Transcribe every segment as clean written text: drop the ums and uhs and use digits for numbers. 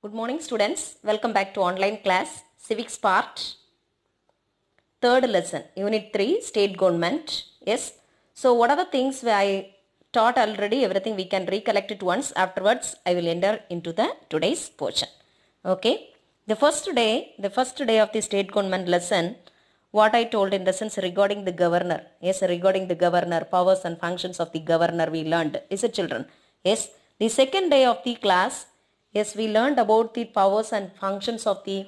Good morning students, welcome back to online class, civics part, third lesson, unit 3, state government. Yes, so what are the things I taught already, everything we can recollect it once, afterwards I will enter into the today's portion. Okay, the first day of the state government lesson, what I told in the sense regarding the governor. Yes, regarding the governor, powers and functions of the governor we learned. Is it children? Yes, the second day of the class, yes, we learned about the powers and functions of the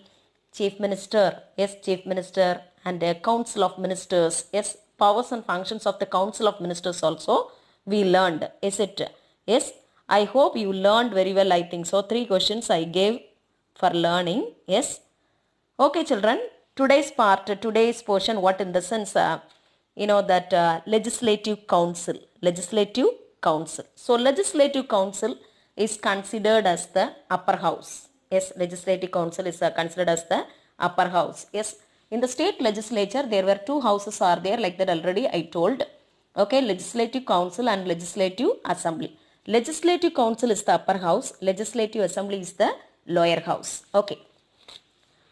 chief minister. Yes, chief minister and the council of ministers. Yes, powers and functions of the council of ministers also we learned. Is it? Yes, I hope you learned very well, I think so. 3 questions I gave for learning. Yes. Okay, children. Today's portion, what in the sense, that legislative council. So, legislative council is considered as the upper house. Yes, legislative council is considered as the upper house. Yes, in the state legislature, there were 2 houses are there, like that already I told. Okay, legislative council and legislative assembly. Legislative council is the upper house. Legislative assembly is the lower house. Okay.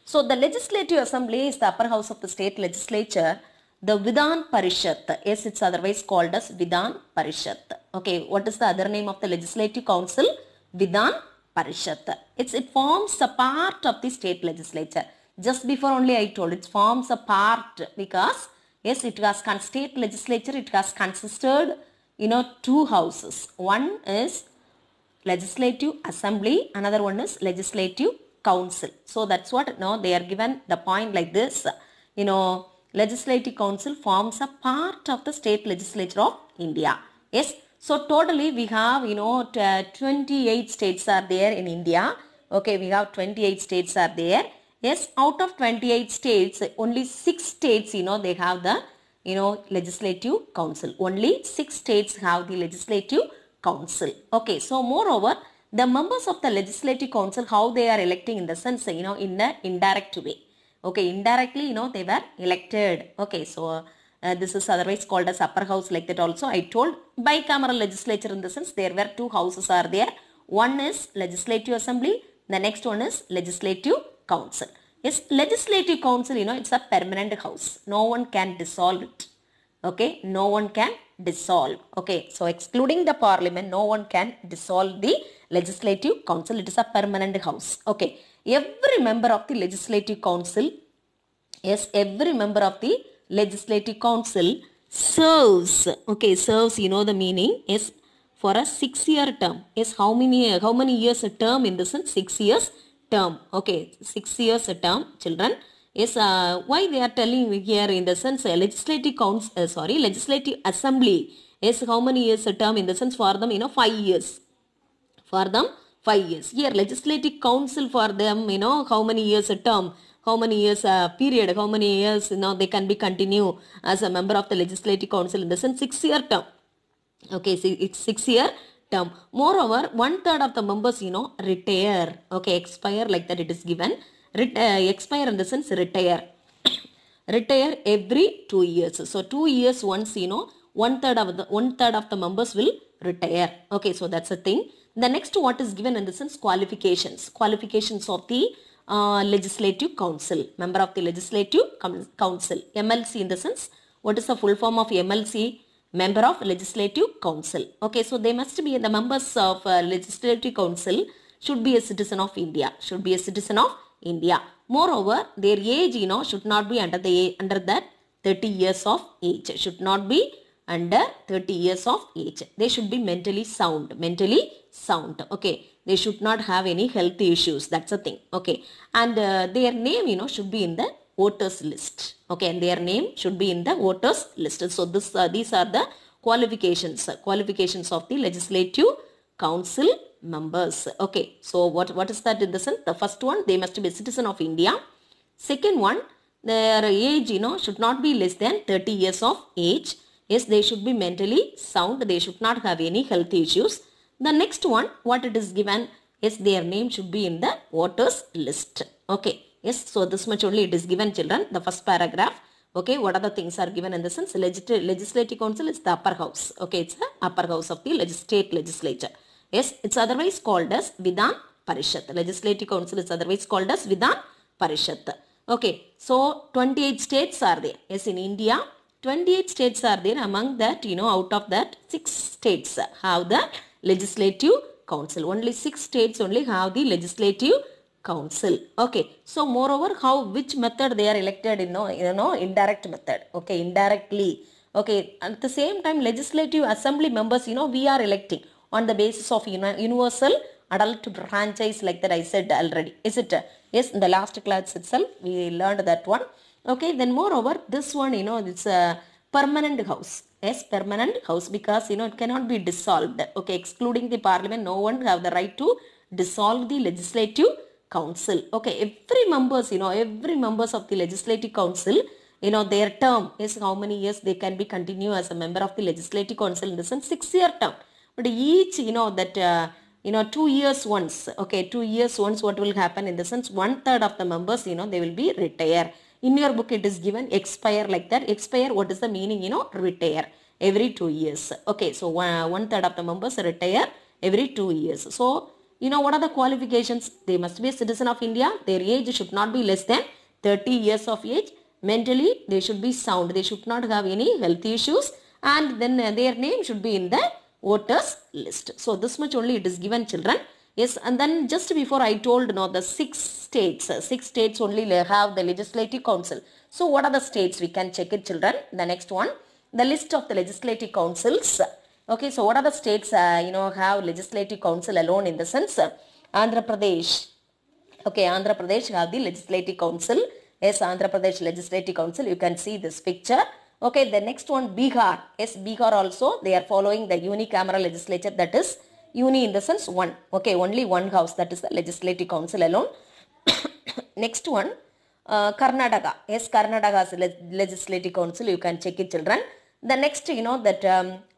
So, the legislative assembly is the upper house of the state legislature. The Vidhan Parishad, yes, it's otherwise called as Vidhan Parishad. Okay, what is the other name of the legislative council? Vidhan Parishad. It forms a part of the state legislature. Just before only I told, it forms a part because, yes, it has state legislature, it has consisted, 2 houses. One is legislative assembly, another one is legislative council. So that's what they are given the point like this. Legislative council forms a part of the state legislature of India. Yes. So totally we have 28 states are there in India. Okay, we have 28 states are there. Yes, out of 28 states, only 6 states they have the legislative council. Only 6 states have the legislative council. Okay, so moreover, the members of the legislative council, how they are electing in the sense, in an indirect way. Okay, indirectly, they were elected. Okay, so this is otherwise called as upper house, like that also I told. Bicameral legislature in the sense, there were 2 houses are there. One is legislative assembly, the next one is legislative council. Yes, legislative council, it's a permanent house. No one can dissolve it. Okay, no one can dissolve. Okay, so excluding the parliament, no one can dissolve the legislative council. It is a permanent house. Okay, every member of the legislative council, yes, every member of the legislative council serves. Okay, serves, the meaning is for a 6-year term. Yes, how many years a term in the sense? 6 years term. Okay, 6 years a term, children. Yes, why they are telling here in the sense legislative council, legislative assembly. Yes, how many years a term in the sense for them, 5 years. For them, 5 years. Here, legislative council for them, how many years a term, how many years a period, how many years, they can be continue as a member of the legislative council in the sense 6-year term. Okay, so it's 6-year term. Moreover, 1/3 of the members, retire. Okay, expire, like that it is given. Expire in the sense retire. Retire every 2 years. So 2 years once, 1/3 of the members will retire. Okay, so that's a thing. The next what is given in the sense qualifications. Qualifications of the legislative council. Member of the legislative council. MLC in the sense, what is the full form of MLC? Member of legislative council. Okay, so they must be the members of legislative council should be a citizen of India. Should be a citizen of India. Moreover, their age, should not be under that 30 years of age. Should not be under 30 years of age. They should be mentally sound. Okay. They should not have any health issues. That's a thing. Okay. And their name, should be in the voters list. Okay. And their name should be in the voters list. So these are the qualifications of the legislative council members. Okay, so what is that in the sense? The first one, they must be a citizen of India. Second one, their age, should not be less than 30 years of age. Yes, they should be mentally sound. They should not have any health issues. The next one, what it is given, yes, their name should be in the voters list. Okay, yes, so this much only it is given, children. The first paragraph. Okay, what other things are given in the sense? Legislative council is the upper house. Okay, it's the upper house of the state legislature. Yes, it's otherwise called as Vidhan Parishad. Legislative Council is otherwise called as Vidhan Parishad. Okay, so 28 states are there. Yes, in India, 28 states are there. Among that, out of that, 6 states have the legislative council. Only 6 states only have the legislative council. Okay, so moreover, which method they are elected in? Indirect method. Okay, indirectly. Okay, at the same time, legislative assembly members, we are electing on the basis of universal adult franchise, like that I said already. Is it? Yes, in the last class itself, we learned that one. Okay, then moreover, this one, it's a permanent house. Yes, permanent house, because, it cannot be dissolved. Okay, excluding the parliament, no one have the right to dissolve the legislative council. Okay, every members of the legislative council, their term is how many years they can be continue as a member of the legislative council, in the sense 6-year term. But each, 2 years once, okay, 2 years once, what will happen, in the sense 1/3 of the members, they will be retire. In your book, it is given expire, like that. Expire, what is the meaning, retire every 2 years. Okay, so 1/3 of the members retire every 2 years. So, what are the qualifications? They must be a citizen of India. Their age should not be less than 30 years of age. Mentally, they should be sound. They should not have any health issues. And then their name should be in the voters list. So this much only it is given, children. Yes, and then just before I told, the 6 states only have the legislative council. So what are the states? We can check it, children. The next one, the list of the legislative councils. Okay, so what are the states, have legislative council alone, in the sense, Andhra Pradesh. Okay, Andhra Pradesh have the legislative council. Yes, Andhra Pradesh legislative council. You can see this picture. Okay, the next one, Bihar. Yes, Bihar also, they are following the unicameral legislature, that is, uni in the sense one. Okay, only one house, that is the legislative council alone. Next one, Karnataka. Yes, Karnataka's legislative council, you can check it, children. The next, that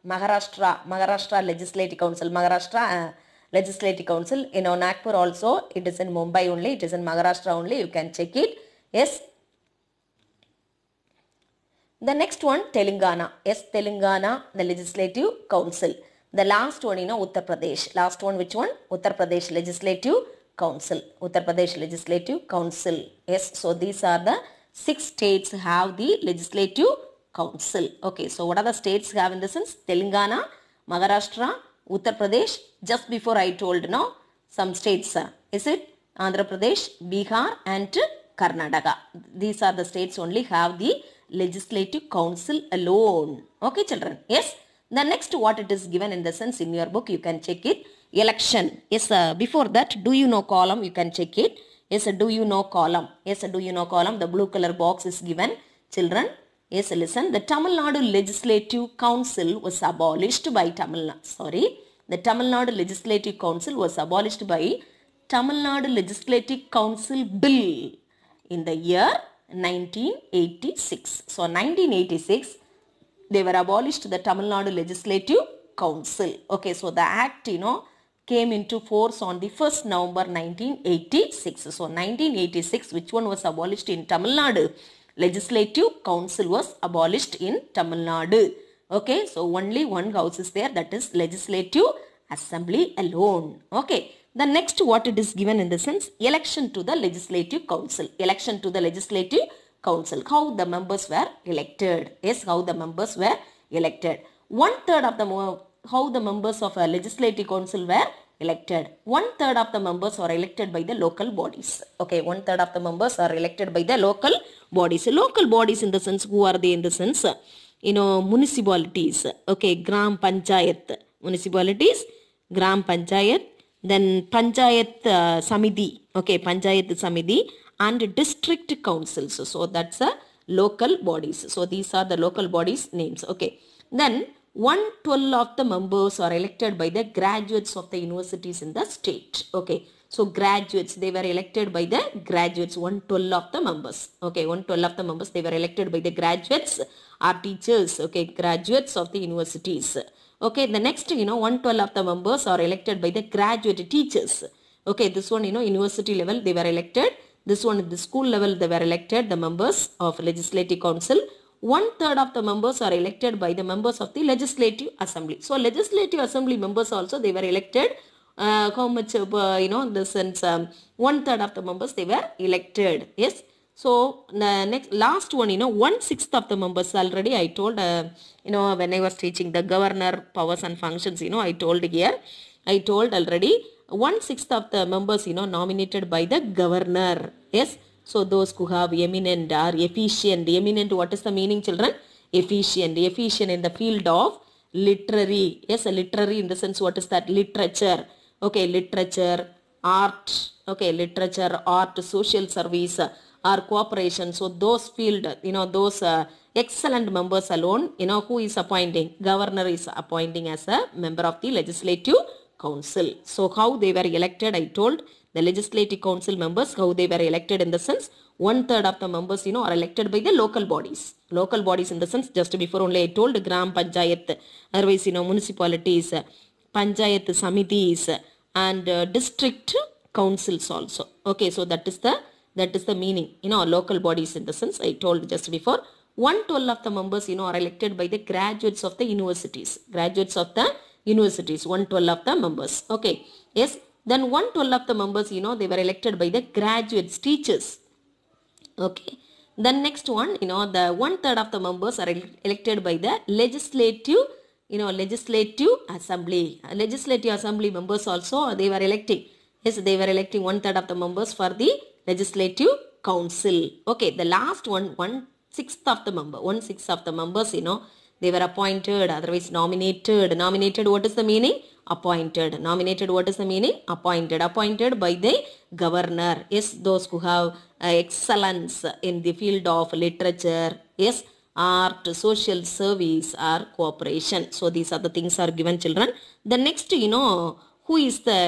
Maharashtra legislative council, legislative council, Nagpur also, it is in Mumbai only, it is in Maharashtra only, you can check it. Yes. The next one, Telangana. Yes, Telangana, the legislative council. The last one, Uttar Pradesh. Last one, which one? Uttar Pradesh legislative council. Uttar Pradesh legislative council. Yes, so these are the 6 states have the legislative council. Okay, so what are the states have, in the sense? Telangana, Maharashtra, Uttar Pradesh. Just before I told, some states. Is it? Andhra Pradesh, Bihar and Karnataka. These are the states only have the legislative council alone. Okay, children. Yes. The next, what it is given, in the sense, in your book, you can check it. Election. Yes, before that, do you know column, you can check it. Yes, do you know column. Yes, do you know column. The blue color box is given, children. Yes, listen. The Tamil Nadu Legislative Council was abolished by the Tamil Nadu Legislative Council was abolished by Tamil Nadu Legislative Council Bill in the year 1986. So 1986, they were abolished the Tamil Nadu Legislative Council. Okay, so the act, came into force on the 1st November 1986. So 1986, which one was abolished in Tamil Nadu? Legislative Council was abolished in Tamil Nadu. Okay, so only one house is there, that is Legislative Assembly alone. Okay. The next, what it is given, in the sense, election to the legislative council. Election to the legislative council. How the members were elected. Yes, how the members were elected. 1/3 of the, how the members of a legislative council were elected. 1/3 of the members are elected by the local bodies. Okay, 1/3 of the members are elected by the local bodies. Local bodies, in the sense, who are they, in the sense, municipalities. Okay, Gram Panchayat. Municipalities, Gram Panchayat. Then Panchayat Samiti, okay, Panchayat Samiti, and district councils. So that's a local bodies. So these are the local bodies names. Okay. Then 1/12 of the members are elected by the graduates of the universities in the state. Okay. So graduates, they were elected by the graduates, 1/12 of the members. Okay, 1/12 of the members, they were elected by the graduates or teachers. Okay, graduates of the universities. Okay, the next, 1/12 of the members are elected by the graduate teachers. Okay, this one, university level, they were elected. This one, the school level, they were elected, the members of legislative council. 1/3 of the members are elected by the members of the legislative assembly. So, legislative assembly members also, they were elected how much, in the sense, one third of the members, they were elected. Yes. So the next last one, 1/6 of the members already I told, when I was teaching the governor powers and functions, I told here, I told already 1/6 of the members, nominated by the governor. Yes. So those who have eminent or efficient, eminent, what is the meaning, children? Efficient in the field of literary. Yes, literary in the sense, what is that? Literature. Okay, literature, art. Okay, literature, art, social service, or cooperation. So those field, those excellent members alone, who is appointing? Governor is appointing as a member of the legislative council. So how they were elected, I told. The legislative council members, how they were elected in the sense, one third of the members, are elected by the local bodies. Local bodies in the sense, just before only I told, Gram Panchayat, otherwise, municipalities, Panchayat Samitis, and district councils also. Okay, so that is the meaning, local bodies in the sense, I told just before. 1/12 of the members, are elected by the graduates of the universities. Graduates of the universities, 1/12 of the members. Okay, yes. Then 1/12 of the members, they were elected by the graduates, teachers. Okay. Then next one, the 1/3 of the members are elected by the legislative, legislative assembly. Legislative assembly members also, they were electing. Yes, they were electing 1/3 of the members for the legislative council. Okay. The last one, 1/6 of the member, 1/6 of the members, they were appointed, otherwise nominated. Nominated, what is the meaning? Appointed. Nominated, what is the meaning? Appointed. Appointed by the governor. Yes, those who have excellence in the field of literature, yes, art, social service, or cooperation. So these are the things are given, children. The next, who is the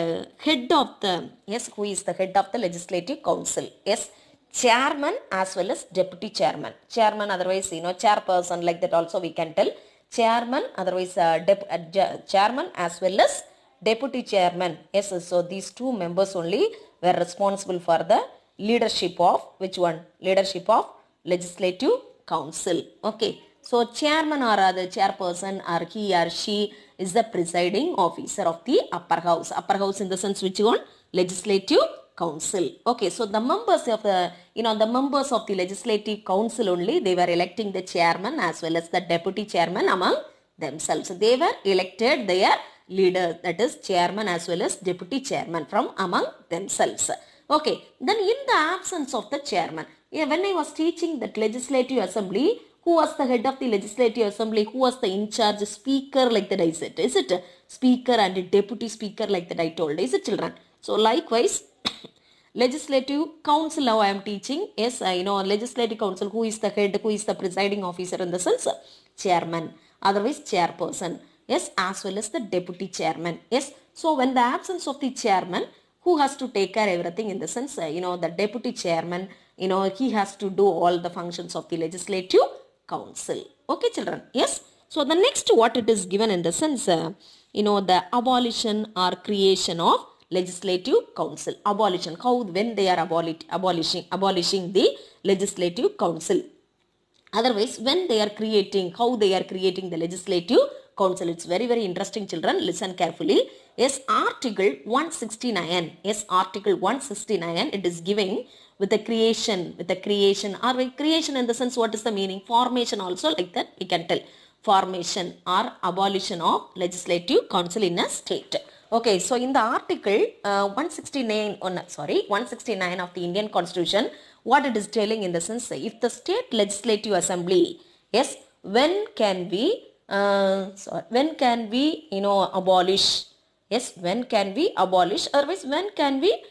head of the, yes, who is the head of the legislative council? Yes, chairman as well as deputy chairman. Chairman, otherwise, chairperson, like that also we can tell. Chairman, otherwise chairman as well as deputy chairman. Yes, so these two members only were responsible for the leadership of, which one? Leadership of legislative council. Okay, so chairman or the chairperson, or he or she is the presiding officer of the upper house. Upper house in the sense, which one? Legislative council. Okay, so the members of the, the members of the legislative council only, they were electing the chairman as well as the deputy chairman among themselves. They were elected their leader, that is chairman as well as deputy chairman from among themselves. Okay, then in the absence of the chairman, when I was teaching that legislative assembly, who was the head of the legislative assembly? Who was the in charge? Speaker, like that I said. Is it? Speaker and deputy speaker, like that I told. Is it, children? So likewise, legislative council, now I am teaching. Yes, I know legislative council, who is the head, who is the presiding officer in the sense? Chairman, otherwise chairperson. Yes, as well as the deputy chairman. Yes, so when the absence of the chairman, who has to take care everything in the sense, the deputy chairman, he has to do all the functions of the legislative council. Okay, children. Yes. So the next, what it is given in the sense, the abolition or creation of legislative council. Abolition, how, when they are abolishing the legislative council. Otherwise, when they are creating, how they are creating the legislative council. It's very, very interesting, children. Listen carefully. Yes, Article 169. Yes, Article 169. It is giving with the creation, or creation in the sense, what is the meaning? Formation also, like that we can tell. Formation or abolition of legislative council in a state. Okay, so in the Article 169 of the Indian Constitution, what it is telling in the sense, if the state legislative assembly, yes, when can we abolish? Yes, when can we abolish? Otherwise, when can we,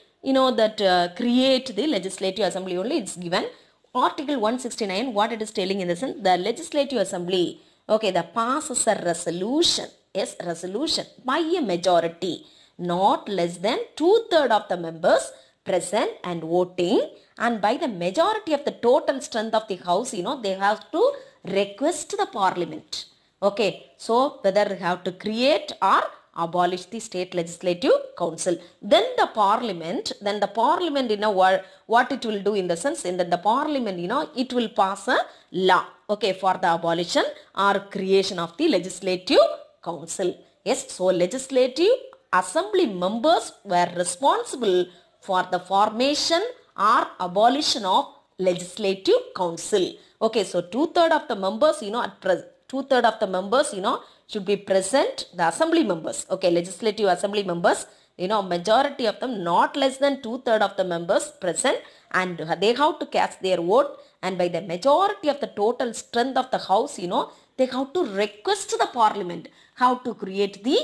create the legislative assembly only? It's given. Article 169, what it is telling in the sense, the legislative assembly, okay, the passes a resolution. Yes, resolution by a majority, not less than 2/3 of the members present and voting, and by the majority of the total strength of the house, they have to request the parliament. Okay, so whether they have to create or abolish the state legislative council. Then the parliament, what it will do in the sense, in the parliament, it will pass a law, okay, for the abolition or creation of the legislative council. Yes, so legislative assembly members were responsible for the formation or abolition of legislative council. Okay, so 2/3 of the members, at present, 2/3 of the members, should be present, the assembly members, okay, legislative assembly members, majority of them, not less than 2/3 of the members present, and they have to cast their vote, and by the majority of the total strength of the house, they have to request the parliament how to create the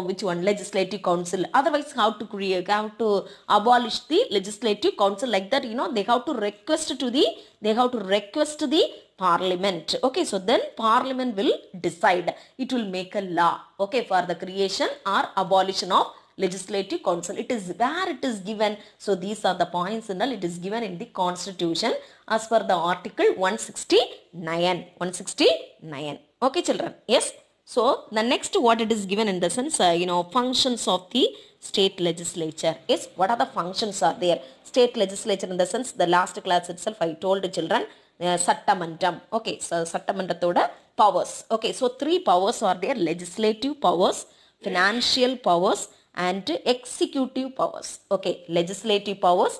which one, legislative council, otherwise how to create, how to abolish the legislative council, like that, they have to request the parliament. Okay, so then parliament will decide, it will make a law, okay, for the creation or abolition of legislative council. It is where it is given. So these are the points, and it is given in the constitution as per the article 169. Okay, children, yes. So the next, what it is given in the sense, functions of the state legislature. Yes, what are the functions are there? State legislature in the sense, the last class itself I told the children, Sattamandram. Okay, so Sattamandrathoda powers. Okay, so 3 powers are there: legislative powers, financial powers, and executive powers. Okay, legislative powers,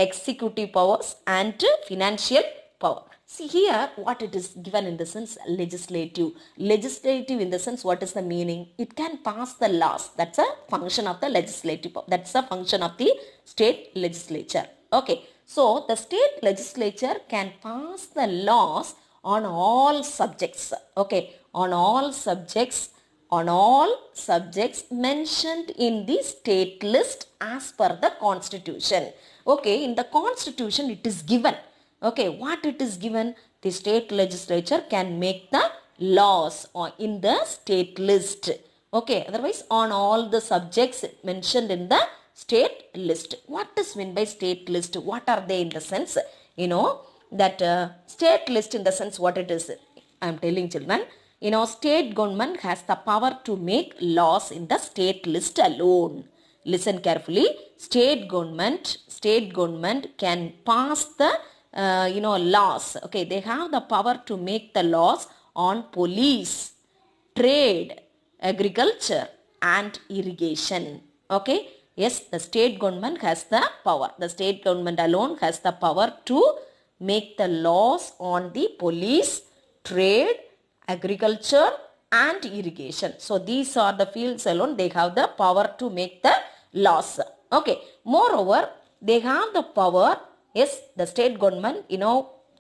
executive powers, and financial power. See here, what it is given in the sense, legislative. Legislative in the sense, what is the meaning? It can pass the laws. That's a function of the legislative. That's a function of the state legislature. Okay, so the state legislature can pass the laws on all subjects. Okay, on all subjects mentioned in the state list as per the constitution. Okay, in the constitution it is given. Okay, what it is given? The state legislature can make the laws in the state list. Okay, otherwise on all the subjects mentioned in the state list. What is meant by state list? What are they in the sense? That state list in the sense, what it is? I am telling children, state government has the power to make laws in the state list alone. Listen carefully. State government can pass the laws. Okay, they have the power to make the laws on police, trade, agriculture, and irrigation. Okay, yes, the state government has the power. The state government alone has the power to make the laws on the police, trade, agriculture, and irrigation. So these are the fields alone they have the power to make the laws. Okay, moreover, they have the power. Yes, the state government,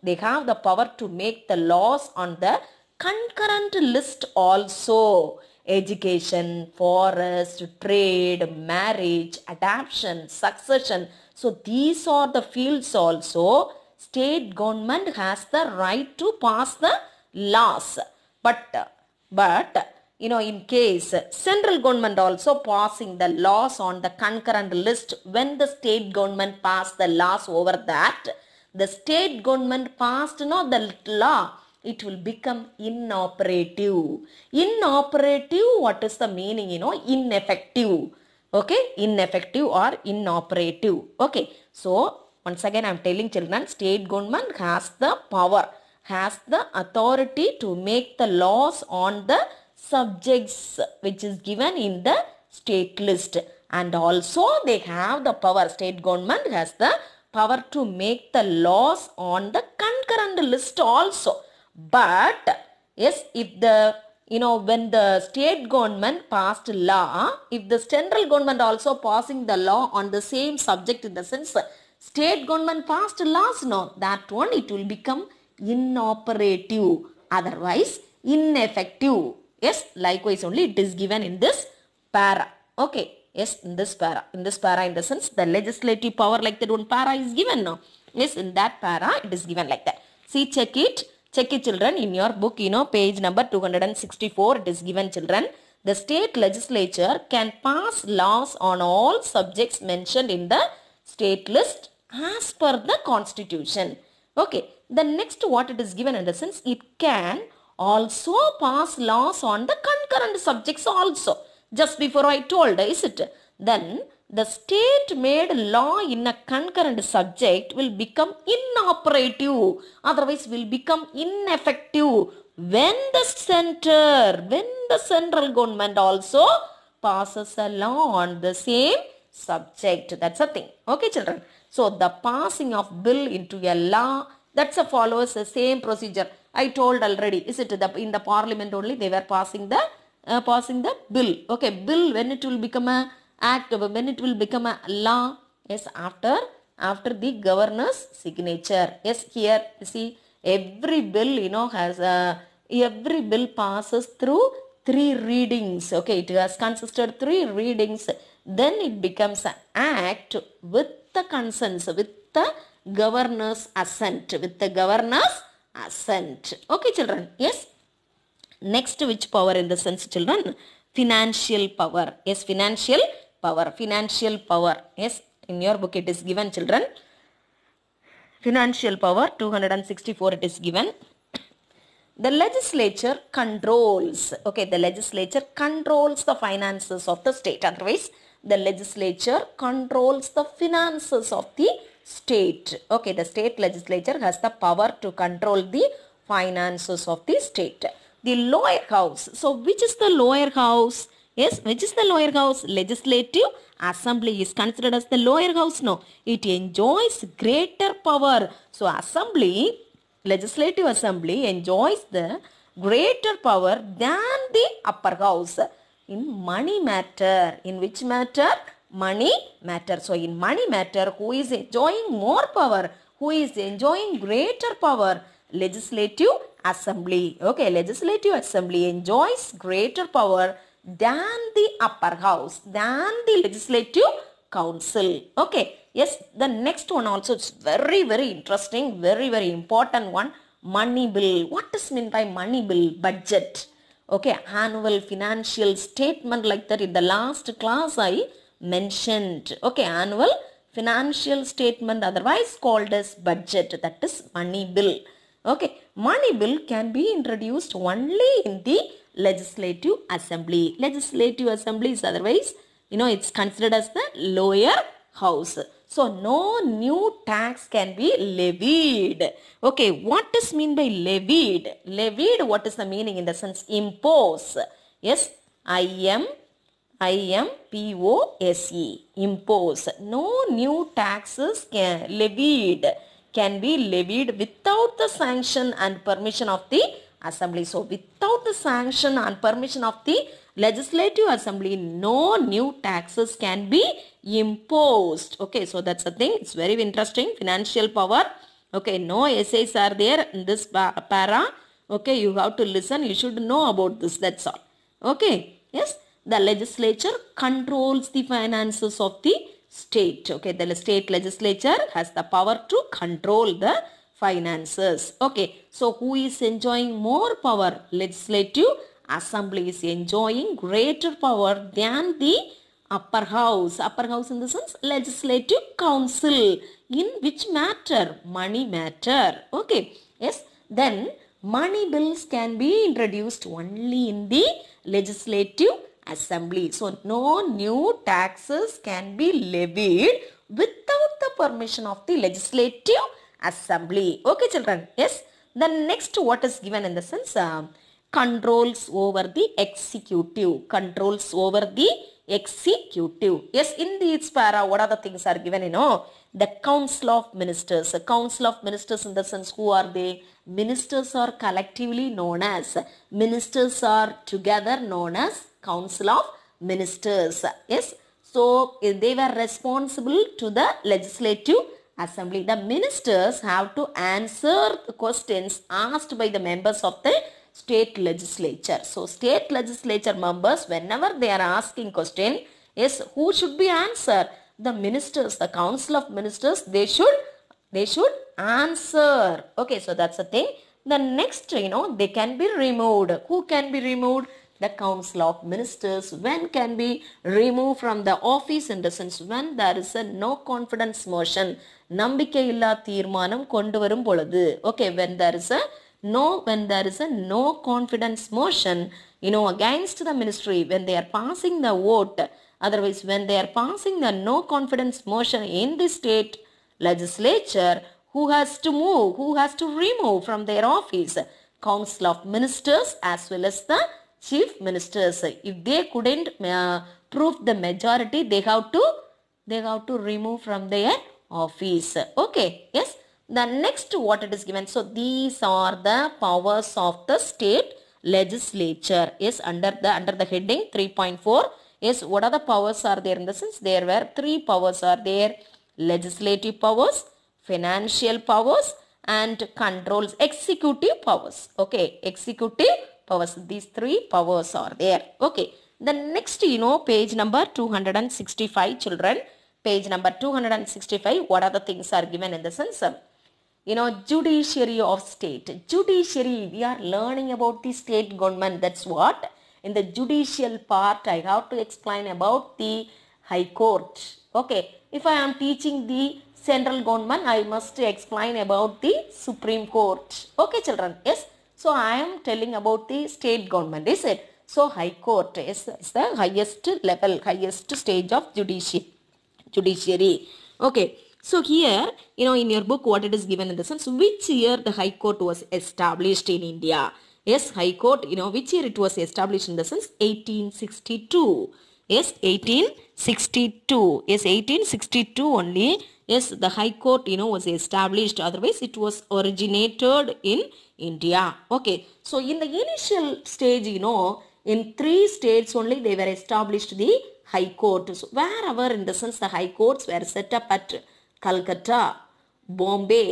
they have the power to make the laws on the concurrent list also. Education, forest, trade, marriage, adoption, succession. So these are the fields also. State government has the right to pass the laws. But in case central government also passing the laws on the concurrent list, when the state government passed the laws over that, the state government passed the law, it will become inoperative. Inoperative, what is the meaning? Ineffective. Okay, ineffective or inoperative. Okay, so once again I am telling children, state government has the power, has the authority to make the laws on the subjects which is given in the state list, and also they have the power, state government has the power to make the laws on the concurrent list also. But yes, if the when the state government passed law, if the central government also passing the law on the same subject, in the sense state government passed laws, no, that one it will become inoperative, otherwise ineffective. Yes, likewise only it is given in this para. Okay, yes, in this para, in the sense the legislative power, like that one para is given now. Yes, in that para it is given like that. See, check it children in your book, page number 264, it is given children. The state legislature can pass laws on all subjects mentioned in the state list as per the constitution. Okay, the next, what it is given in the sense, it can also pass laws on the concurrent subjects also. Just before I told, is it? Then the state made law in a concurrent subject will become inoperative, otherwise will become ineffective when the central government also passes a law on the same subject. That's a thing. Okay, children. So the passing of bill into a law, that's a follows the same procedure. I told already. Is it in the parliament only they were passing the bill? Okay, bill when it will become a act, when it will become a law? Yes, after the governor's signature. Yes, here you see every bill has every bill passes through 3 readings. Okay, it has consisted 3 readings. Then it becomes an act with the consents, with the governor's assent, Okay, children. Yes. Next, which power in the sense, children? Financial power. Yes, financial power. Yes, in your book it is given, children. Financial power 264 it is given. The legislature controls, the legislature controls the finances of the state. Otherwise, the legislature controls the finances of the state. Okay, the state legislature has the power to control the finances of the state. The lower house. So, which is the lower house? Yes, which is the lower house? Legislative Assembly is considered as the lower house. No, it enjoys greater power. So, Legislative Assembly enjoys the greater power than the upper house in money matter. In which matter? Money matter. So, in money matter, who is enjoying more power? Who is enjoying greater power? Legislative Assembly. Okay, Legislative Assembly enjoys greater power than the upper house, than the Legislative Council. Okay. Yes, the next one also is very, very interesting, very, very important one. Money bill. What is meant by money bill? Budget. Okay, annual financial statement, like that in the last class I mentioned. Okay, annual financial statement, otherwise called as budget. That is money bill. Okay, money bill can be introduced only in the Legislative Assembly. Legislative Assembly is otherwise, it's considered as the lower house. So, no new tax can be levied. Okay, what is mean by levied? Levied, what is the meaning in the sense? Impose. Yes, I-M-P-O-S-E. Impose. No new taxes can be levied without the sanction and permission of the Assembly. So, without the sanction and permission of the Legislative Assembly, no new taxes can be imposed. Okay, so that's the thing. It's very interesting. Financial power. Okay, no essays are there in this para. Okay, you have to listen. You should know about this. That's all. Okay, yes. The legislature controls the finances of the state. Okay, the state legislature has the power to control the finances. Okay, so who is enjoying more power? Legislative Assembly is enjoying greater power than the upper house. Upper house in the sense Legislative Council. In which matter? Money matter. Okay, yes. Then money bills can be introduced only in the Legislative Assembly. So, no new taxes can be levied without the permission of the Legislative Assembly. Okay, children. Yes. Then next, what is given in the sense? Controls over the executive. Controls over the executive. Yes, in this para, what are the things are given? The Council of Ministers. The Council of Ministers in the sense, who are they? Ministers are collectively known as. Ministers are together known as Council of Ministers. Yes, so they were responsible to the Legislative Assembly. The ministers have to answer the questions asked by the members of the state legislature. So, state legislature members, whenever they are asking question, yes, who should be answer? The ministers, the Council of Ministers, they should answer. Okay, so that's the thing. The next, they can be removed. Who can be removed? The Council of Ministers. When can be removed from the office? In the sense, when there is a no confidence motion. நம்பிக்கையில்லா தீர்மானம் கொண்டு வரும் பொழுது. Okay, when there is a no confidence motion, against the ministry, when they are passing the vote, otherwise when they are passing the no confidence motion in the state legislature, who has to remove from their office? council of ministers as well as the chief ministers. If they couldn't prove the majority, they have to remove from their office. Okay, yes. The next what it is given. So these are the powers of the state legislature. Yes, under the heading 3.4. Yes, what are the powers are there in the sense? There were three powers are there: legislative powers, financial powers, and controls, executive powers. Okay, executive powers. These three powers are there. Okay. The next, page number 265, children. Page number 265. What are the things are given in the sense? Judiciary of state. Judiciary, we are learning about the state government. That's what. In the judicial part, I have to explain about the high court. Okay. If I am teaching the central government, I must explain about the Supreme Court. Okay, children. Yes. So, I am telling about the state government. Is it? So, high court is the highest level, highest stage of judiciary. Okay. So here, in your book, what it is given in the sense, which year the High Court was established in India? Yes, High Court, which year it was established in the sense? 1862. Yes, 1862. Yes, 1862 only. Yes, the High Court, was established. Otherwise, it was originated in India. Okay. So in the initial stage, in 3 states only they were established the High Court. So wherever in the sense the High Courts were set up at Calcutta, Bombay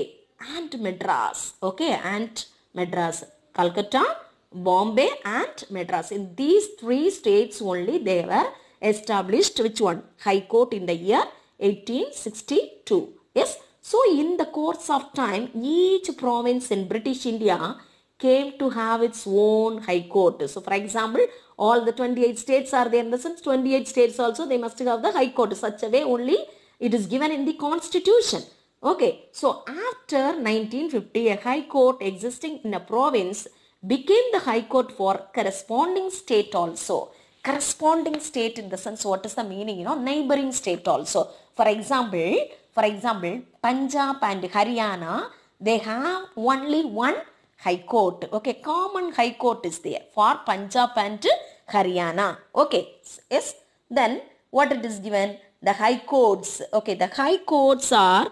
and Madras. Okay, and Madras. Calcutta, Bombay and Madras. In these 3 states only they were established. Which one? High Court in the year 1862. Yes. So in the course of time, each province in British India came to have its own High Court. So for example, all the 28 states are there. In the sense 28 states also they must have the High Court. Such a way only it is given in the constitution. Okay. So after 1950, a High Court existing in a province became the High Court for corresponding state also. Corresponding state in the sense, what is the meaning? Neighboring state also. For example, Punjab and Haryana, they have only one High Court. Okay, common High Court is there for Punjab and Haryana. Okay, yes. Then what it is given? The High Courts. Okay, the High Courts are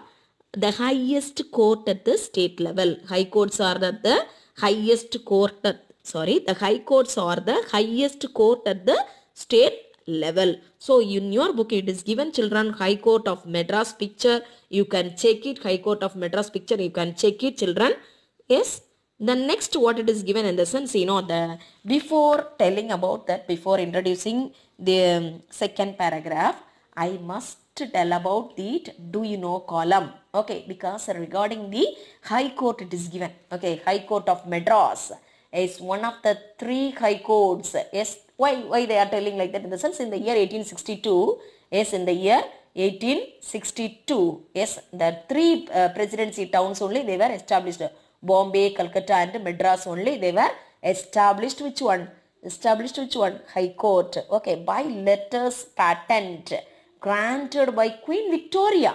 the highest court at the state level. High Courts are at the highest court. The High Courts are the highest court at the state level. So in your book it is given, children, High Court of Madras picture. You can check it. High Court of Madras picture. You can check it, children. Yes. The next what it is given in the sense, before telling about that, before introducing the second paragraph, I must tell about the do you know column. Okay, because regarding the High Court it is given. Okay, High Court of Madras is one of the 3 High Courts. Yes, why they are telling like that in the sense, in the year 1862. Yes, in the year 1862. Yes, the 3 presidency towns only they were established. Bombay, Calcutta and Madras only they were established. Which one? Established which one? High Court. Okay, by letters patent granted by Queen Victoria.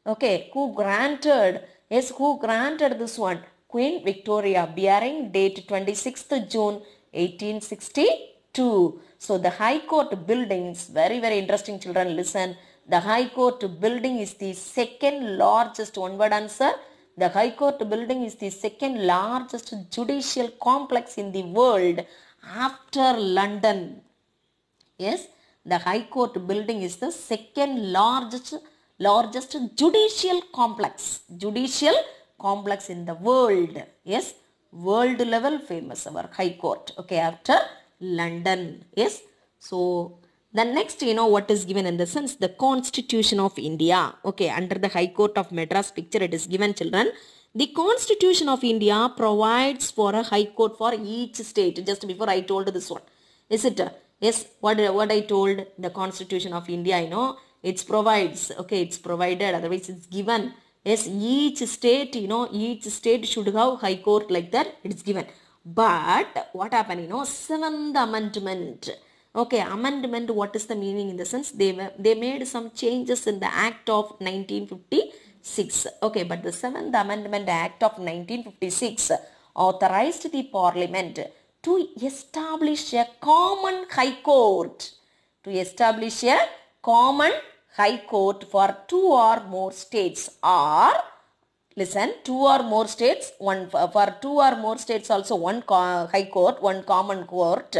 Okay, who granted this one? Queen Victoria, bearing date 26th June 1862. So the High Court buildings, very very interesting, children, listen. The High Court building is the second largest, one word answer. The High Court building is the second largest judicial complex in the world after London. Yes, the High Court building is the second largest judicial complex in the world. Yes, world level famous our High Court. Okay, after London. Yes. So the next, what is given in the sense, the Constitution of India. Okay, under the High Court of Madras picture it is given, children. The Constitution of India provides for a High Court for each state. Just before I told this one. Is it? Yes, what I told, the Constitution of India, it provides. Okay, it's provided, otherwise it's given. Yes, each state, each state should have High Court like that. It's given. But what happened, 7th Amendment. Okay, amendment, what is the meaning in the sense? They made some changes in the Act of 1956. Okay, but the 7th Amendment Act of 1956 authorized the parliament to establish a common high court. To establish a common high court for two or more states, or listen, two or more states, one for two or more states also one high court, one common court,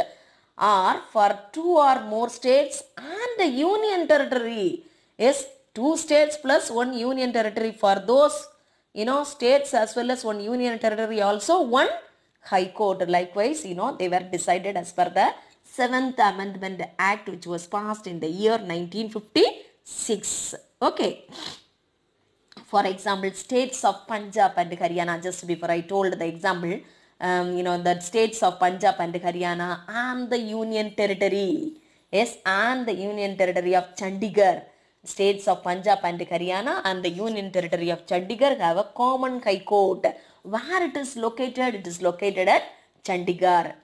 or for two or more states and a union territory. Yes, two states plus one union territory. For those states as well as one union territory also one high court. Likewise, they were decided as per the 7th Amendment Act, which was passed in the year 1956. Okay. For example, states of Punjab and Haryana, just before I told the example, the states of Punjab and Haryana and the Union Territory, yes, and the Union Territory of Chandigarh. States of Punjab and Haryana and the Union Territory of Chandigarh have a common high court. Where it is located? It is located at Chandigarh.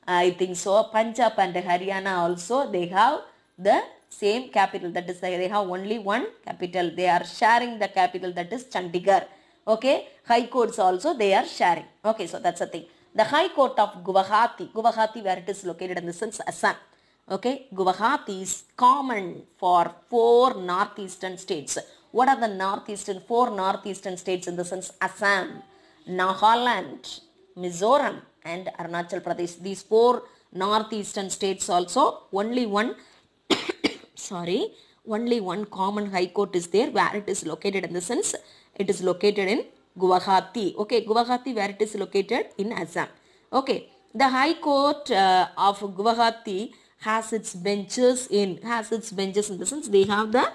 I think so. Punjab and Haryana also, they have the same capital, that is they have only one capital. They are sharing the capital, that is Chandigarh. Okay, high courts also they are sharing. Okay, so that's the thing. The high court of Guwahati where it is located in the sense Assam. Okay, Guwahati is common for four northeastern states. What are the four northeastern states in the sense Assam, Nagaland, Mizoram and Arunachal Pradesh? These four northeastern states also only one common high court is there, where it is located in the sense it is located in Guwahati. Okay, Guwahati where it is located in Assam. Okay, the high court of Guwahati has its benches in the sense they have the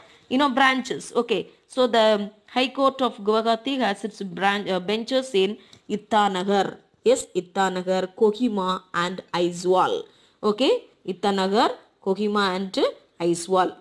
branches. Okay, so the high court of Guwahati has its benches in Itanagar. Yes, Itanagar, Kohima and Aizawl. Okay, Itanagar, Kohima and Aizawl.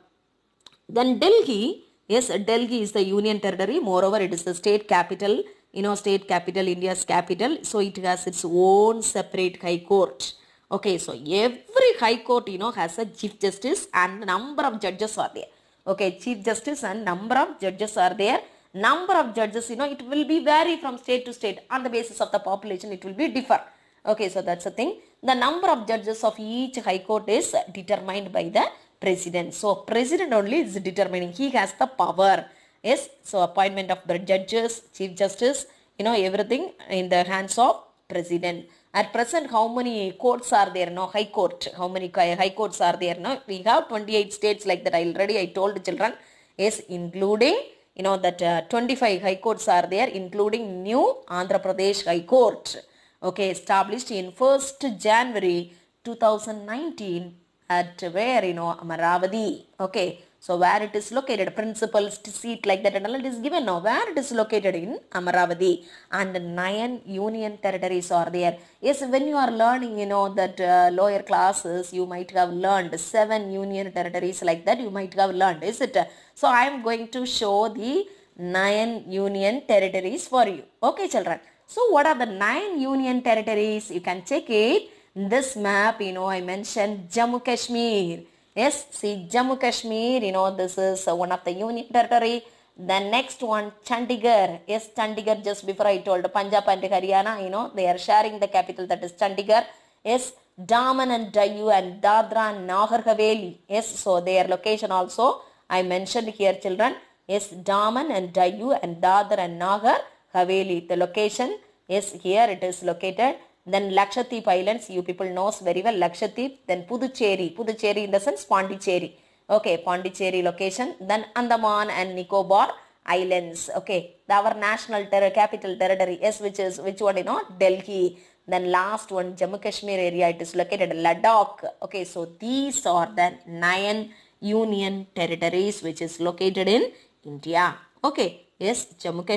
Then Delhi, yes, Delhi is the union territory. Moreover, it is the state capital, India's capital. So it has its own separate high court. Okay, so every high court, has a chief justice and number of judges are there. Okay, chief justice and number of judges are there. Number of judges, it will be vary from state to state. On the basis of the population, it will be differ. Okay, so that's the thing. The number of judges of each high court is determined by the president. So president only is determining. He has the power. Yes, so appointment of the judges, chief justice, everything in the hands of president. At present, how many courts are there now? High court. How many high courts are there now? We have 28 states like that. I told the children. Yes, including, that 25 high courts are there, including new Andhra Pradesh High Court. Okay, established in 1st January 2019 at where, Amaravati. Okay, so where it is located, principal seat like that and all it is given now. Where it is located in Amaravati, and 9 union territories are there. Yes, when you are learning, that lower classes, you might have learned 7 union territories like that. You might have learned, is it? So I am going to show the 9 union territories for you. Okay, children. So what are the 9 union territories? You can check it. This map, I mentioned Jammu Kashmir. Yes, see Jammu Kashmir, this is one of the union territory. The next one, Chandigarh. Yes, Chandigarh, just before I told Punjab and Haryana, they are sharing the capital, that is Chandigarh. Yes, Daman and Diu and Dadra and Nagar Haveli. Yes, so their location also I mentioned here, children. Yes, Daman and Diu and Dadra and Nagar Haveli. The location, yes, here it is located. Then Lakshadweep Islands, you people knows very well Lakshadweep. Then Puducherry in the sense Pondicherry. Okay, Pondicherry location. Then Andaman and Nicobar Islands. Okay, our national capital territory. Yes, which one? Delhi. Then last one, Jammu Kashmir area. It is located in Ladakh. Okay, so these are the 9 union territories which is located in India. Okay, yes, Jammu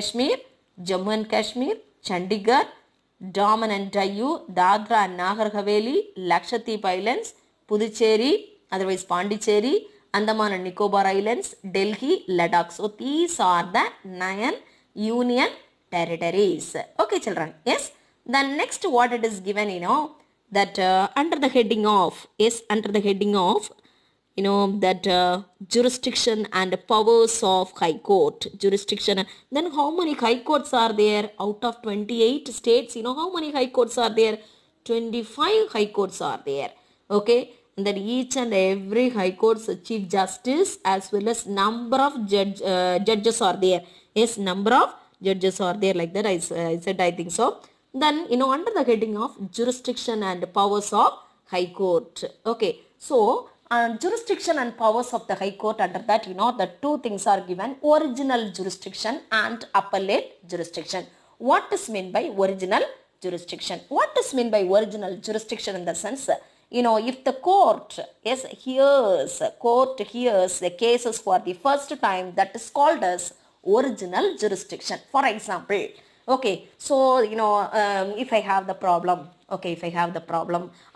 and Kashmir, Chandigarh, Daman and Diu, Dadra and Nagar Haveli, Lakshadweep Islands, Puducherry, otherwise Pondicherry, Andaman and Nicobar Islands, Delhi, Ladakh. So these are the 9 union territories. Okay, children. Yes. Then next what it is given, that under the heading of that jurisdiction and powers of high court. Jurisdiction. Then how many high courts are there out of 28 states? How many high courts are there? 25 high courts are there. Okay. And then each and every high court's chief justice as well as number of judges are there. Yes, number of judges are there, like that I said, I think so. Then, under the heading of jurisdiction and powers of high court. Okay. So, jurisdiction and powers of the high court, under that, the two things are given: original jurisdiction and appellate jurisdiction. What is meant by original jurisdiction? What is meant by original jurisdiction in the sense, if the court hears the cases for the first time, that is called as original jurisdiction. For example, okay, so, if I have the problem,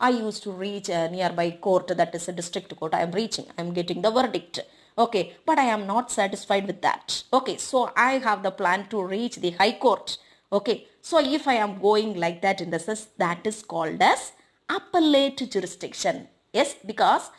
I used to reach a nearby court, that is a district court. I am getting the verdict. Okay, but I am not satisfied with that. Okay, so I have the plan to reach the high court. Okay, so if I am going like that, in the sense, that is called as appellate jurisdiction. Yes, because,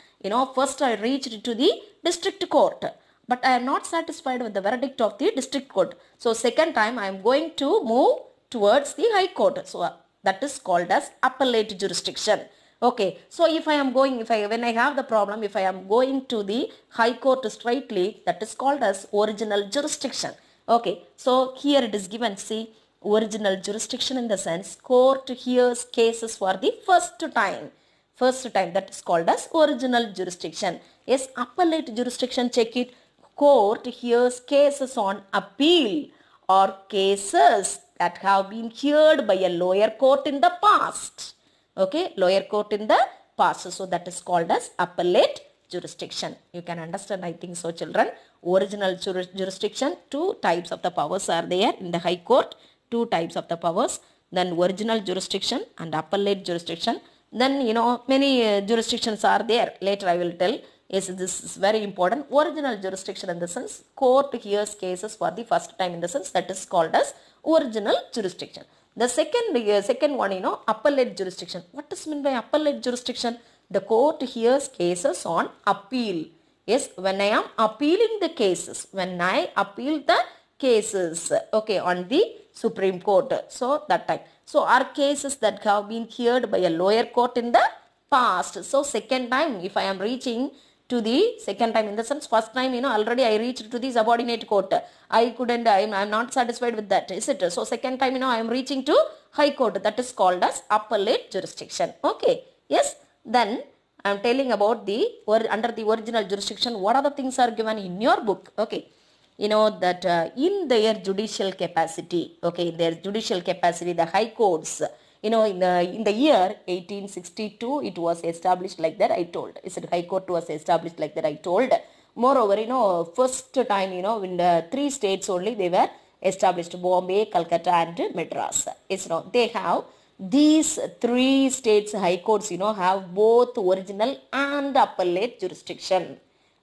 first I reached to the district court, but I am not satisfied with the verdict of the district court. So second time I am going to move towards the high court. So that is called as appellate jurisdiction. Okay, so when I have the problem, if I am going to the high court straightly, that is called as original jurisdiction. Okay, so here it is given, see, original jurisdiction in the sense, court hears cases for the first time, that is called as original jurisdiction. Yes, appellate jurisdiction, check it. Court hears cases on appeal or cases that have been heard by a lower court in the past. Okay, lower court in the past. So that is called as appellate jurisdiction. You can understand, I think so, children. Original jurisdiction, two types of the powers are there in the high court. Two types of the powers. Then original jurisdiction and appellate jurisdiction. Then, many jurisdictions are there. Later I will tell. Yes, this is very important. Original jurisdiction in the sense, court hears cases for the first time, in the sense, that is called as original jurisdiction. The second one, appellate jurisdiction. What is meant by appellate jurisdiction? The court hears cases on appeal. Yes, when I am appealing the cases, okay, on the Supreme Court. So that time. So are cases that have been heard by a lower court in the past. So second time, if I am reaching to the second time, in the sense, first time, already I reached to the subordinate court. I am not satisfied with that, is it? So second time, I am reaching to high court. That is called as appellate jurisdiction. Okay. Yes. Then I am telling about under the original jurisdiction, what are the things are given in your book? Okay. That in their judicial capacity, the high courts, in the year 1862, it was established like that, I told. High court was established like that, I told. Moreover, first time, in the three states only they were established: Bombay, Calcutta and Madras. They have these three states high courts, have both original and appellate jurisdiction.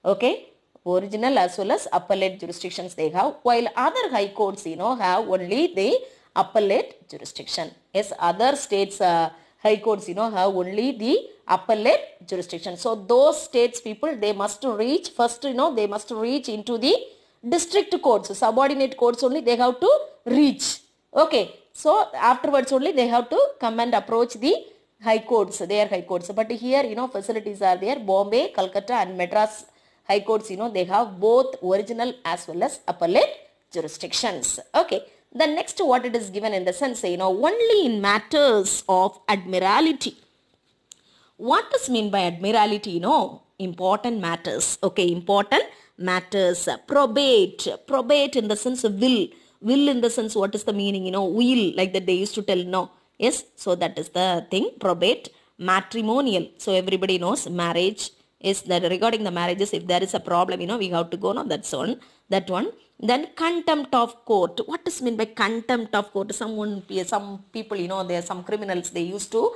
Okay. Original as well as appellate jurisdictions they have, while other high courts, have only the appellate jurisdiction. Yes, other states high courts, have only the appellate jurisdiction. So those states people, they must reach first, they must reach into the district courts, subordinate courts only they have to reach. Okay, so afterwards only they have to come and approach the high courts, their high courts. But here, facilities are there. Bombay, Calcutta and Madras high courts, they have both original as well as appellate jurisdictions. Okay. Then next, what it is given in the sense, only in matters of admiralty. What does mean by admiralty? Important matters. Okay, important matters. Probate in the sense of will. Will in the sense, what is the meaning? Will, like that they used to tell. No. Yes, so that is the thing. Probate. Matrimonial. So everybody knows marriage. Is that regarding the marriages, if there is a problem, we have to go. No, that's one. That one. Then contempt of court. What is meant by contempt of court? Some people, there are some criminals, they used to,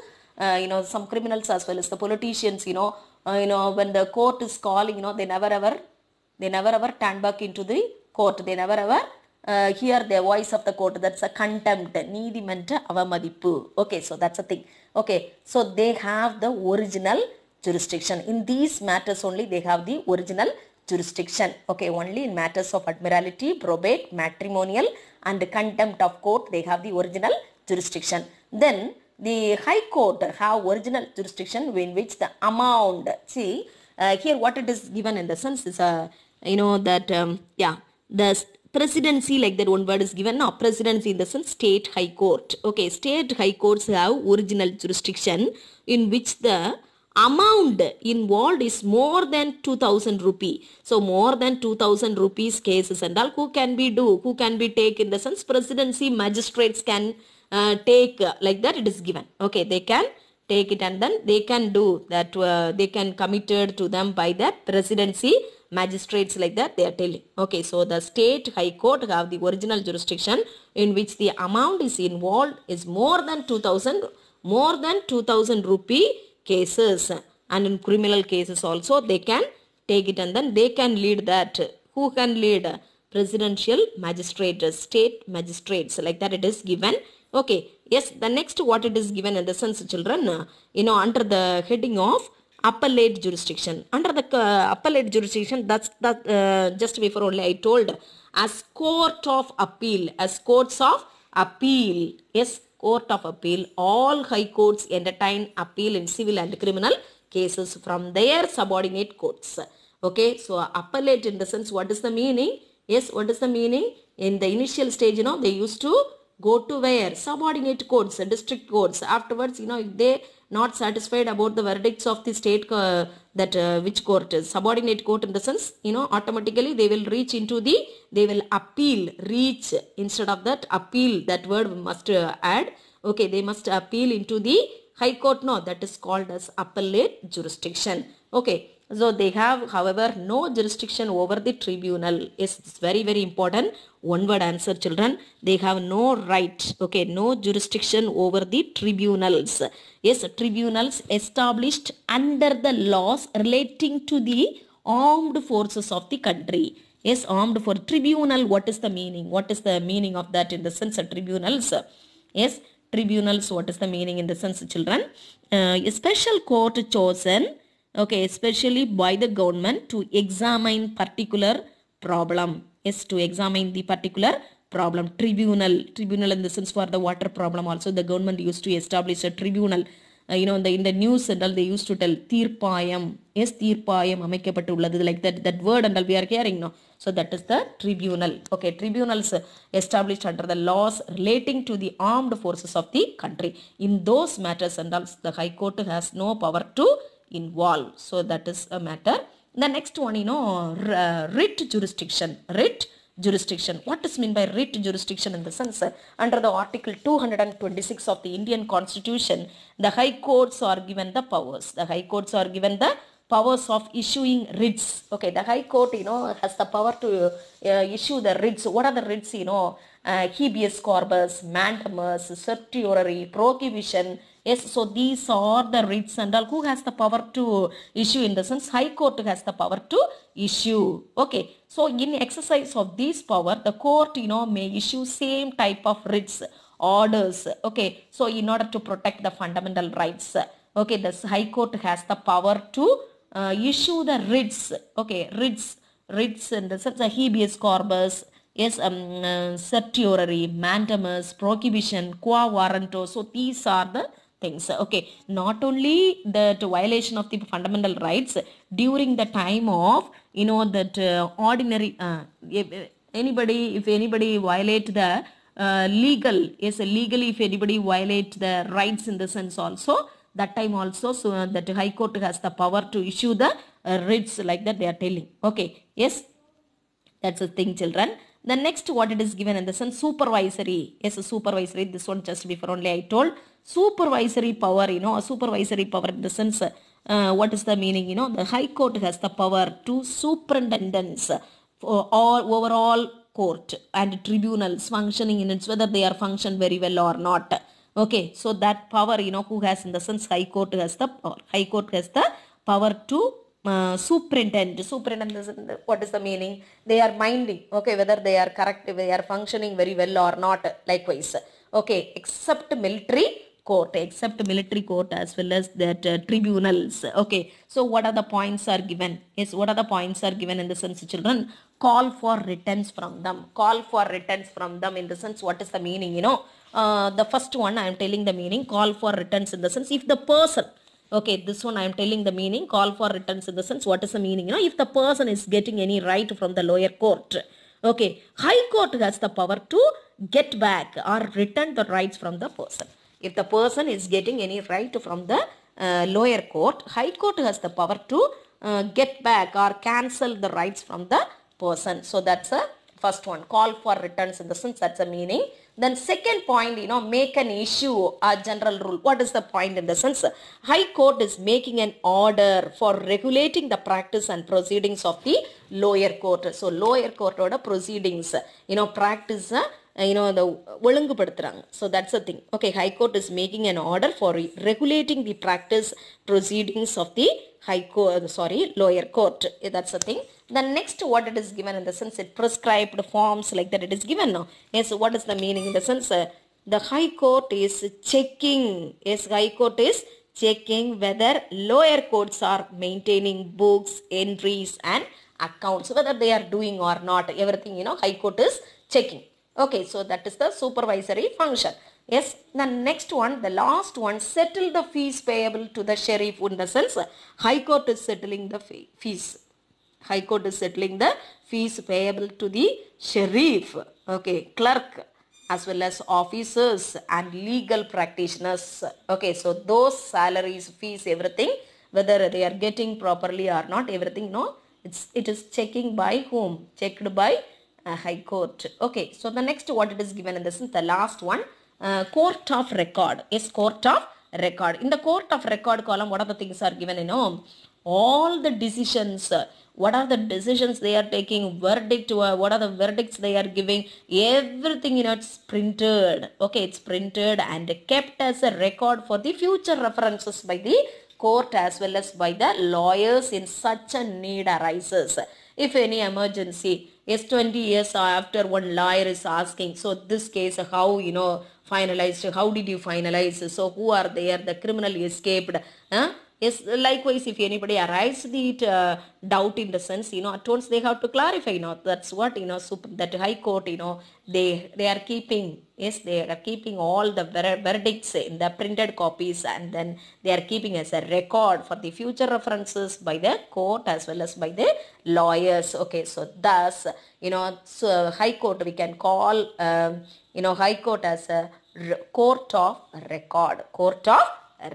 some criminals as well as the politicians, when the court is calling, they never ever turn back into the court. They never ever hear the voice of the court. That's a contempt. Needimanta avamadipu. Okay, so that's a thing. Okay, so they have the original jurisdiction. In these matters only they have the original jurisdiction. Okay, only in matters of admiralty, probate, matrimonial and contempt of court they have the original jurisdiction. Then the High Court have original jurisdiction in which the amount, see here what it is given in the sense is that the presidency, like that one word is given now, presidency in the sense state high court. Okay, state high courts have original jurisdiction in which the amount involved is more than 2000 rupee. So more than 2000 rupees cases and all, who can be take in the sense presidency magistrates can take, like that it is given. Okay, they can take it and then they can do that, they can committed to them by the presidency magistrates, like that they are telling. Okay, so the state high court have the original jurisdiction in which the amount is involved is more than 2000 rupee cases, and in criminal cases also they can take it and then they can lead that. Who can lead? Presidential magistrate, state magistrates, like that it is given. Okay, yes, the next what it is given in the sense, children, under the heading of appellate jurisdiction. Under the appellate jurisdiction, that's just before only I told, as court of appeal, as courts of appeal. Yes, court of appeal, all high courts entertain appeal in civil and criminal cases from their subordinate courts. Okay, so appellate in the sense, what is the meaning? Yes, what is the meaning? In the initial stage, they used to go to where? Subordinate courts, district courts. Afterwards, if they not satisfied about the verdicts of the state, which court is subordinate court in the sense, automatically they will they will appeal, reach, instead of that appeal, that word must add. Okay, they must appeal into the high court. No, that is called as appellate jurisdiction. Okay, so they have, however, no jurisdiction over the tribunal. Yes, it's very, very important. One word answer, children. They have no right. Okay, no jurisdiction over the tribunals. Yes, tribunals established under the laws relating to the armed forces of the country. Yes, armed for tribunal. What is the meaning? What is the meaning of that in the sense of tribunals? Yes, tribunals. What is the meaning in the sense, children? A special court chosen, okay, especially by the government to examine particular problem. Yes, to examine the particular problem. Tribunal in the sense for the water problem also the government used to establish a tribunal. In the news and all they used to tell Tirpayam. Yes, Tirpayam அமைக்கப்பட்டுள்ளது, like that word and all we are hearing now. So that is the tribunal. Okay, tribunals established under the laws relating to the armed forces of the country. In those matters and all the High Court has no power to involve. So that is a matter. The next one, writ jurisdiction. Writ jurisdiction. What is meant by writ jurisdiction in the sense? Under the Article 226 of the Indian Constitution, the High Courts are given the powers. The High Courts are given the powers of issuing writs. Okay, the High Court, has the power to issue the writs. What are the writs? Habeas corpus, mandamus, certiorari, prohibition. Yes, so these are the writs and all. Who has the power to issue in the sense? High Court has the power to issue. Okay, so in exercise of this power, the court, may issue same type of writs, orders. Okay, so in order to protect the fundamental rights. Okay, the High Court has the power to issue the writs. Okay, writs in the sense of habeas corpus. Yes, certiorari, mandamus, prohibition, quo warranto. So these are the things. Okay, not only the violation of the fundamental rights during the time of that ordinary if anybody violate the legal, yes, legally if anybody violate the rights in the sense also, that time also, so that High Court has the power to issue the writs, like that they are telling. Okay, yes, that's the thing, children. The next what it is given in the sense, supervisory. Yes, supervisory. This one just before only I told. Supervisory power, a supervisory power in the sense, what is the meaning? The High Court has the power to superintendence for all overall court and tribunals functioning in its, whether they are function very well or not. Okay, so that power, who has in the sense High Court has the power. High Court has the power to superintend. What is the meaning? They are minding, okay, whether they are correct, they are functioning very well or not. Likewise, okay, except military court, except military court as well as that tribunals. Okay, so what are the points are given? Yes, what are the points are given in the sense, children? Call for returns from them. Call for returns from them in the sense, what is the meaning? The first one I am telling the meaning. Call for returns in the sense, if the person, okay, this one I am telling the meaning. Call for returns in the sense, what is the meaning? If the person is getting any right from the lower court, okay, high court has the power to get back or return the rights from the person. If the person is getting any right from the lower court, high court has the power to get back or cancel the rights from the person. So that's a first one. Call for returns in the sense, that's a meaning. Then second point, make an issue, a general rule. What is the point in the sense? High court is making an order for regulating the practice and proceedings of the lower court. So lower court order proceedings, practice, the ஒழுங்குபடுத்துறாங்க. So that's the thing. Okay, high court is making an order for regulating the practice proceedings of the lower court. That's the thing. The next, what it is given in the sense, it prescribed forms like that it is given now. Yes, what is the meaning in the sense? The high court is checking. Yes, high court is checking whether lower courts are maintaining books, entries and accounts, whether they are doing or not. Everything, high court is checking. Okay, so that is the supervisory function. Yes, the next one, the last one, settle the fees payable to the sheriff in the sense, high court is settling the fees. High court is settling the fees payable to the sheriff, okay, clerk, as well as officers and legal practitioners. Okay, so those salaries, fees, everything, whether they are getting properly or not, everything, it is checking by whom? Checked by high court. Okay, so the next, what it is given in this is the last one, court of record. Yes, court of record. In the court of record column, what are the things are given? All the decisions, what are the decisions they are taking, verdict, what are the verdicts they are giving, everything, it's printed. Okay, it's printed and kept as a record for the future references by the court as well as by the lawyers in such a need arises. If any emergency, yes, 20 years after, one lawyer is asking, so this case, how, finalized, how did you finalize, so who are there, the criminal escaped, yes, likewise, if anybody arrives the doubt in the sense, at once they have to clarify, that's what, that high court, they are keeping, yes, they are keeping all the verdicts in the printed copies, and then they are keeping as a record for the future references by the court as well as by the lawyers. Okay, so thus, so high court we can call, high court as a court of record. Court of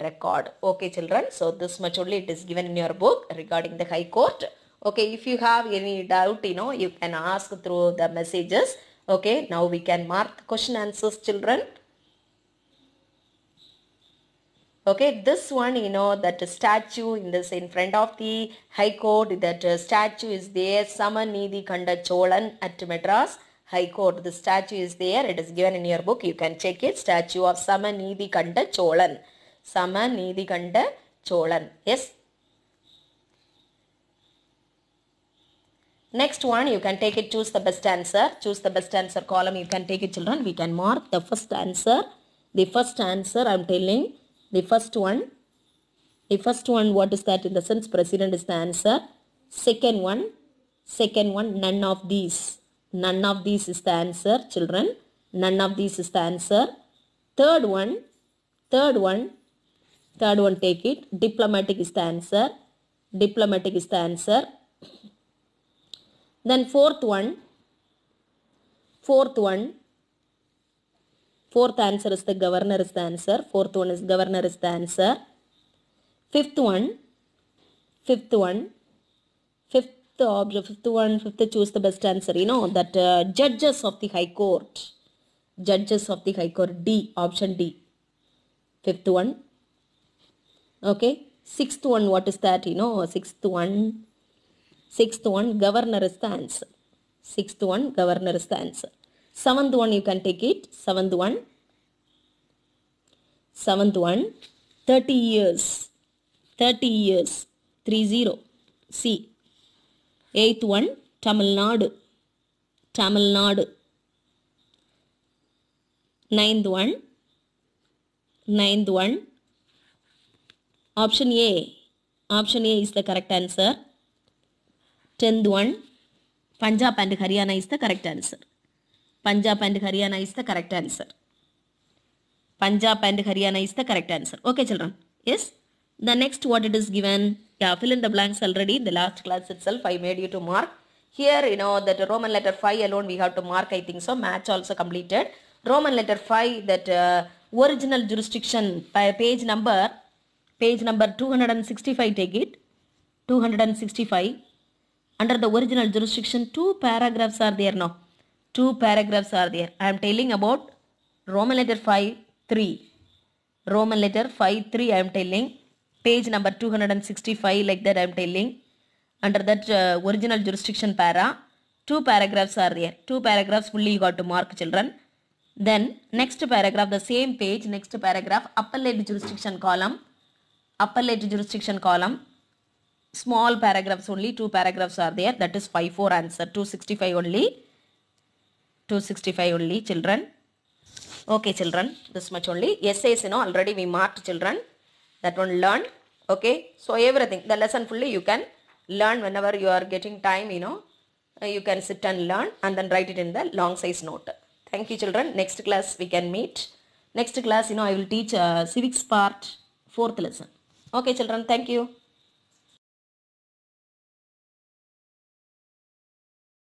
record. Okay, children, so this much only it is given in your book regarding the high court. Okay, if you have any doubt, you can ask through the messages. Okay, now we can mark the question answers, children. Okay, this one, that statue in front of the high court, that statue is there, Samanidhi Kanda Cholan at Madras High Court. The statue is there, it is given in your book, you can check it, statue of Samanidhi Kanda Cholan. Samanidhi Kanda Cholan. Yes. Next one, you can take it, choose the best answer. Choose the best answer column, you can take it, children. We can mark the first answer. The first answer, I am telling, the first one, what is that in the sense? President is the answer. Second one, none of these. None of these is the answer, children. None of these is the answer. Third one, take it. Diplomatic is the answer. Diplomatic is the answer. Then fourth answer is the governor is the answer. Fourth one is governor is the answer. Fifth one, choose the best answer. That judges of the high court. Judges of the high court. D, option D. Fifth one. Okay. Sixth one, what is that? Sixth one, governor is the answer. Sixth one, governor is the answer. Seventh one, you can take it. Seventh one, 30 years. 30 years. 30. C. Eighth one, Tamil Nadu. Ninth one, Ninth one. Option A. Option A is the correct answer. 10th one. Punjab and Haryana is the correct answer. Punjab and Haryana is the correct answer. Punjab and Haryana is the correct answer. Okay, children. Yes. The next what it is given. Yeah, fill in the blanks already. In the last class itself, I made you to mark. Here, that Roman letter 5 alone we have to mark, I think so. Match also completed. Roman letter 5, that original jurisdiction, page number 265, take it. 265. Under the original jurisdiction, 2 paragraphs are there now. 2 paragraphs are there. I am telling about Roman letter 5, 3. Roman letter 5, 3 I am telling. Page number 265, like that I am telling. Under that original jurisdiction para, 2 paragraphs are there. 2 paragraphs fully you got to mark, children. Then next paragraph, the same page, next paragraph, appellate jurisdiction column. Appellate jurisdiction column. Small paragraphs only, 2 paragraphs are there. That is 5-4 answer. 265 only. 265 only, children. Okay, children. This much only. Essays, already we marked, children. That one learn. Okay. So everything, the lesson fully you can learn whenever you are getting time, you can sit and learn and then write it in the long size note. Thank you, children. Next class we can meet. Next class, I will teach civics part 4th lesson. Okay, children. Thank you.